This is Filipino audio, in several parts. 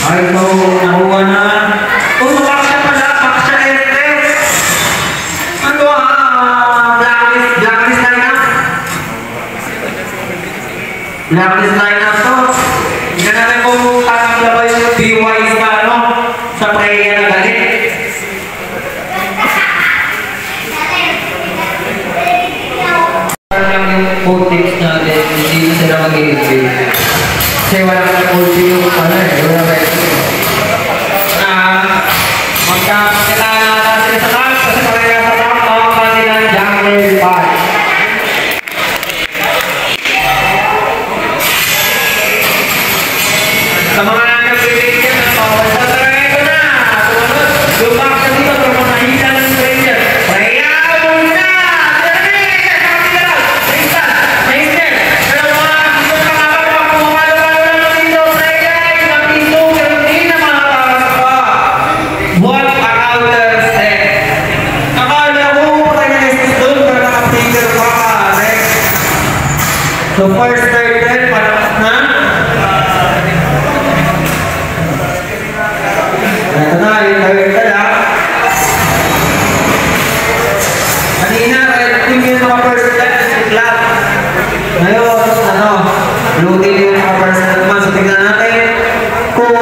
Ay, so, nakuha na. Oh, mapaksya pala. Paksya SF. Ano blacklist lineup? Blacklist lineup to. Hindi natin kung kakagla yung BY sa ano, sa prayer na galit. Yung code tips natin, hindi na sila mag-i-invade. Kasi walang code yung ano eh, wala ba ito eh. Magkakakita natin sa top, kasi parang sa top, mga kanilang jungle part. Sa mga nag-i-invade na bawal sa treno na, sumunod, lumak na dito, pero mga hilang ng treno. So first turtle, palakas na. Ito na, yung turtle ha. Kanina, red team yung mga first clap. Ngayon, ano, blue team yung mga first clap. So tignan natin kung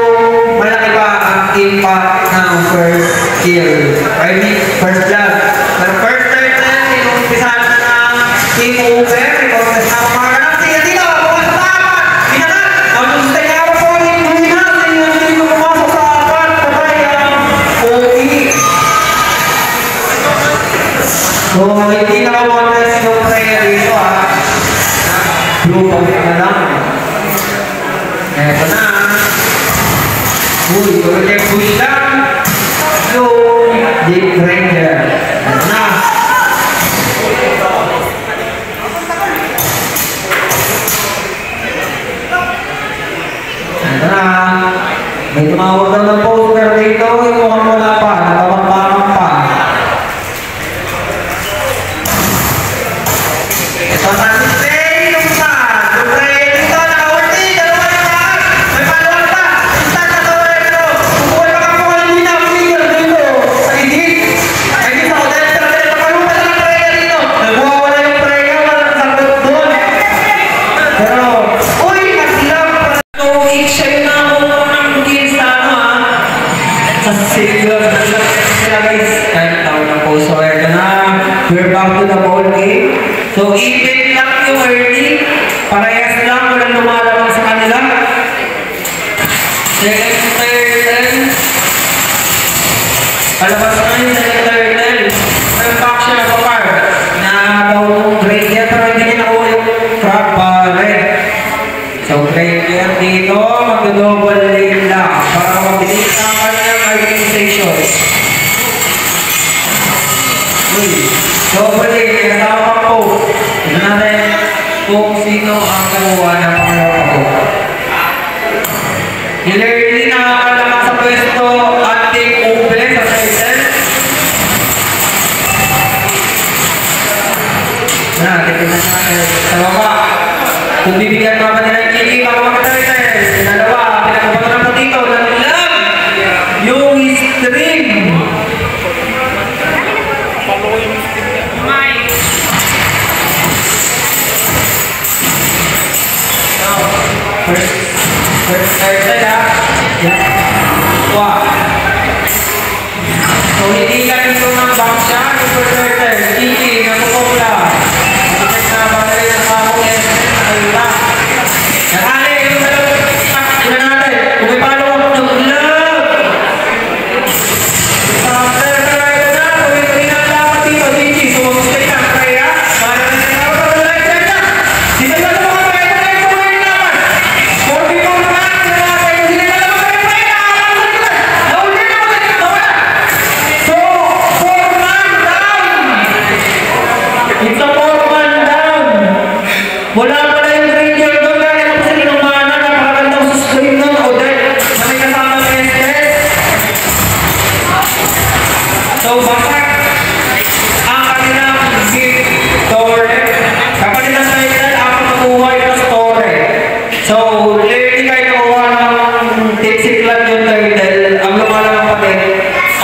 malaki ba ang impact ng first kill. I mean, first clap. Pero first turtle, inuumpisahan na ng team over. Ikaw kasama mga so, hindi nakawagas yung prayer dito ha. Blue pag na lang. Eto na. Uy, ulit push lang. Blue, deep ranger. Eto na. Eto na. May tumawag daw ng poster dito. Yung mukhang wala pa. Nakapagpapang pa. Ito na si Trey, yung isa. Yung Trey, dito, naka-ulti. Dalawa na lahat. May palawag pa. Isa na to, ito. Kukuha na ka po kanina. Dito. Sa edit. Ay, dito ako. Dahil sa Trey, napalupa na ng Trey dito. Nagwawala yung Trey. Walang sagot doon. Pero, uy, nagsilang. So, siya yung nakakuha ng kills na ano ha. Sa silver. Sila guys. Kahit tao na po. So, ito na. We're back to the ball game. So, even lang yung early, parehas lang, walang lumalabang sa kanila. Second turtle. Palabas na yung second turtle. May back siya sa par. Na daw yung gradient, pero hindi niya nakuha yung crab red. So, gradient dito, mag-double lane lang. Para mabilis na ang kanyang organization. Double lane, kasama pa po. Tignan natin kung sino ang kamuha ng pangalawang po. Hilarity na nakakalaman sa pwesto at take over sa turtle. Titignan natin sa baba. Kung bibigyan pa ba nila yung kilig ang mga turtle. Dalawa, pinagpapagunan po dito. Nanilang yung string. First turtle ha. Wow. So hindi ka rin ito ng bank siya. Yung first turtle. Kiki, napupopla. Nakikit na ba na rin ang kamong SM. Ayun lang. Nakali, yung dalawa. Tignan natin. Kung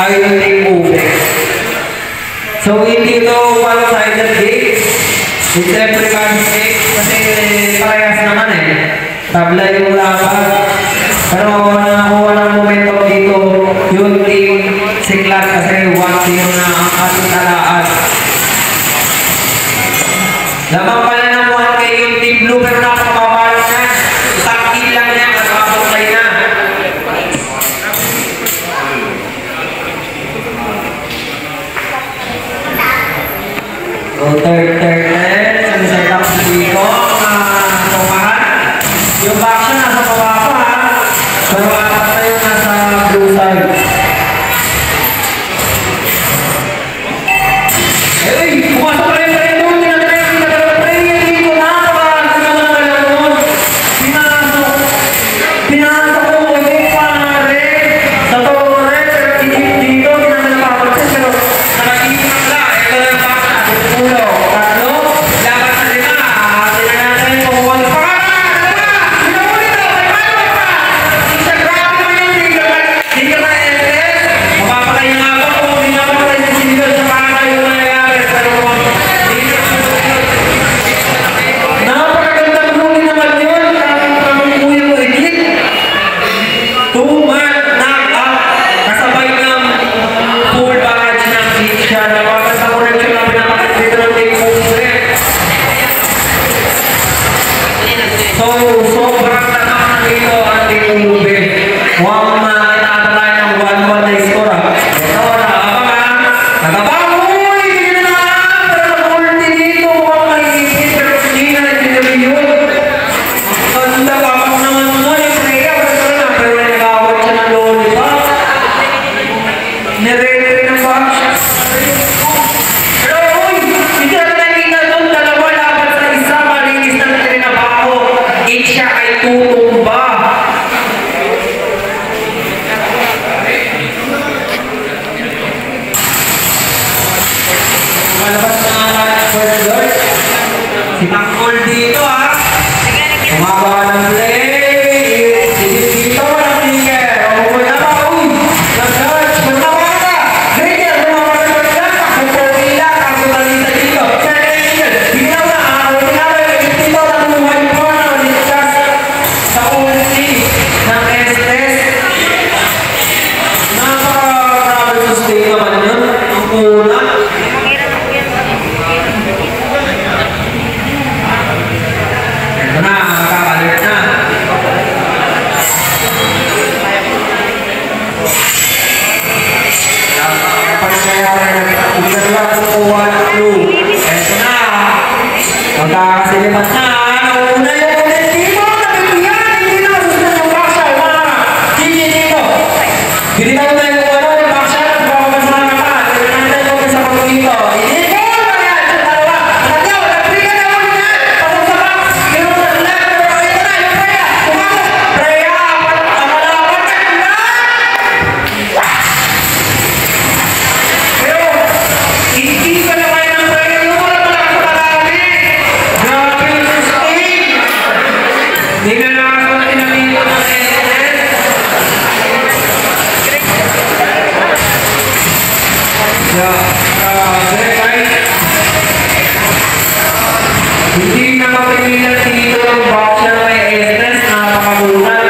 ay yung moving. So, hindi ito one-sided gate. It's everyone's gate kasi parehas naman eh. Tabla yung laban. Pero nakakuha ng momentum dito yung team Siklat kasi 1-0 na ang ating talaan. Lamang pala ng 1K yung team Blue pero nakapabalo na. Sakil lang yan at makapunay na. So, third. Set up dito. Tumahan. Yung back siya nasa baba pa. Pero apat na yung nasa blue side. Hey! Pumasok pa rin doon! Pinasok ko ko yung pangarin. Sa tore, dito, pinapapagsin. Pero nakakita lang lang. Ito na yung baka. Ulo. Ano? Laban na nila. Tinanatan yung pagkuhan. Sobrang tatakan dito ang ating ube. Huwag makakita tayo ng 1-1 na score. Ito, nakabang! Uy! Hindi na! Pero nag-ulti dito. Huwag mahigit. Pero hindi na nagtinabi yun. Ang tapapang naman mo. Yung player. Pero nag-awat siya ng lollipop. Nire-re ng back shot. Pero uy! Hindi na nakikita doon. Dalawa laban sa isa. Malinis na trinabaho. Siya ay tutumba. Malabas na nga first goal. Si Tangkol dito ha. Umagawa ng play. Dito walang tinger. Umuwi na pa. Uy! Nag-search. Magtawa ka. Ganyan. Gumawa ng lang. Magpapila lang. Ako talita dito. Bigyan na. Ako tinawag. Dito. Natumuhan ko na. Sa ulti ng Estes. Napaka-travel sustain naman yun. Ang una. Ito na, makakalit na. Kapag nangyari na usawa kukuha ng blue. Ito na. Magkakasilipat na. Una yung ulit dito. Hindi na tayo kung ano, yung back shot at baka mas makakata. Hindi na tayo kung sa pag-dito. Hindi ko! Ayan! Sa dalawa! Nagyaw! Nagpiligan na mo niyan! Pasok sa back! Pero ito na! Yung Freya! Tumakot! Freya! Amalawan ka na! Pero, hindi ka na kayo ng Freya. Yung wala pala sa marami. Grabe yung sustain! Hindi na nakasal na tinamito ng Estes. Hindi na mapigilan dito ang boxer na may Estes na napakabunan.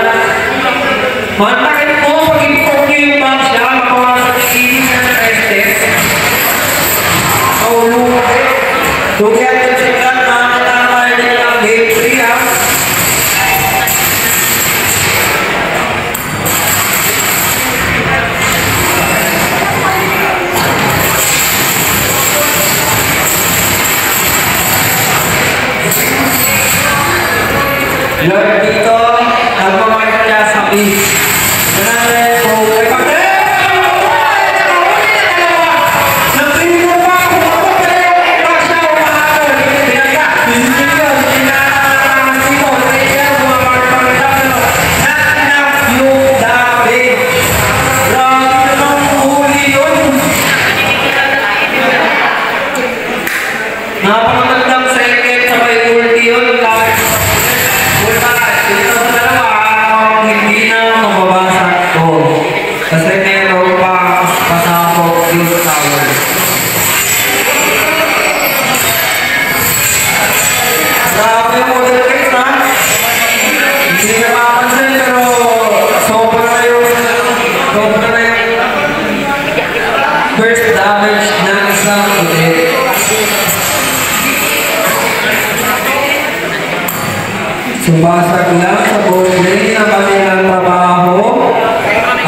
Mantakin mo pag-import nyo yung boxer, makawasan yung ilig ng Estes. Maulungan. Tugyan yung Siklat na natatay din ang game 3 ha. Lord dito, nagpamakita niya sa base. Ganun po, ay pagkakas! Nakahuli na dalawa! Nag-trigger pa ako! Ako pero yung back siya umahabol!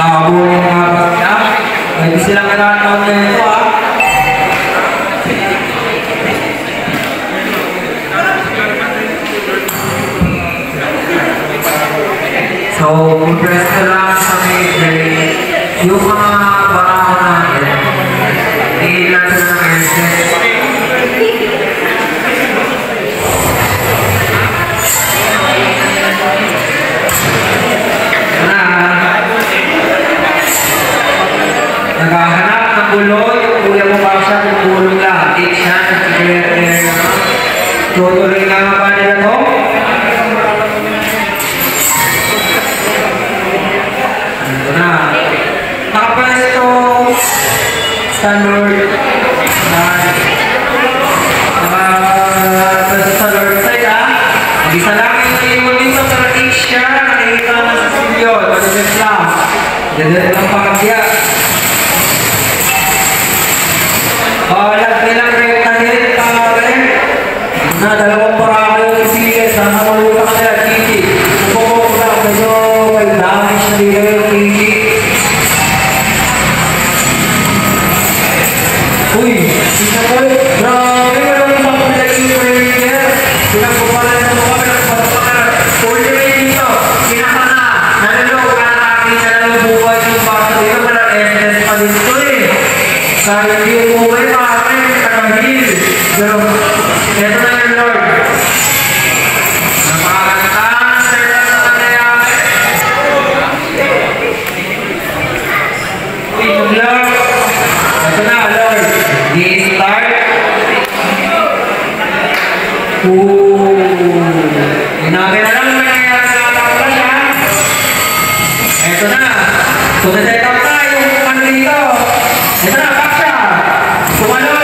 Nakakabuli ng mga bata. Hindi silang nananaw na ito ha. So, compress ko lang sa medley. Yung mga barako natin, ilan sila ng headset. Naghahanap ng gulo, yung kuya mo pa siya kung gulong lang. Take siya, tutuloy nga nga ba nila to? Ito na. Nakapwesto standard sa north side ha. Mag-isa lang yung iwan dito pero take siya, nakikita na sa studio. Pag-ibig lang. Dito lang pakagya. Lag nilang rectangle pare na dalawang parako yung isili sa mamalutang nila kiki. Upoko ko lang medyo may damage na dito yung kiki. Uy, sinakal, grabe walang mapapilag yung prayer. Sinagpupalan ng mga pinagpapakar. Uy, dito, sinaka na. Nalulog ka nakakita na ng buhay yung bata dito. Walang essence pa dito eh. Kaya yung buhay pa. Pero, ito na yung Lord. Napakagandang sila sa nangyayari. Uy, yung Lord. Ito na, Lord. Di-start. Hinabi na lang nangyayari sa kapag siya. Ito na. So, na-set up na yung ano dito. Ito na, back siya. Sumalod.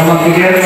Magbigay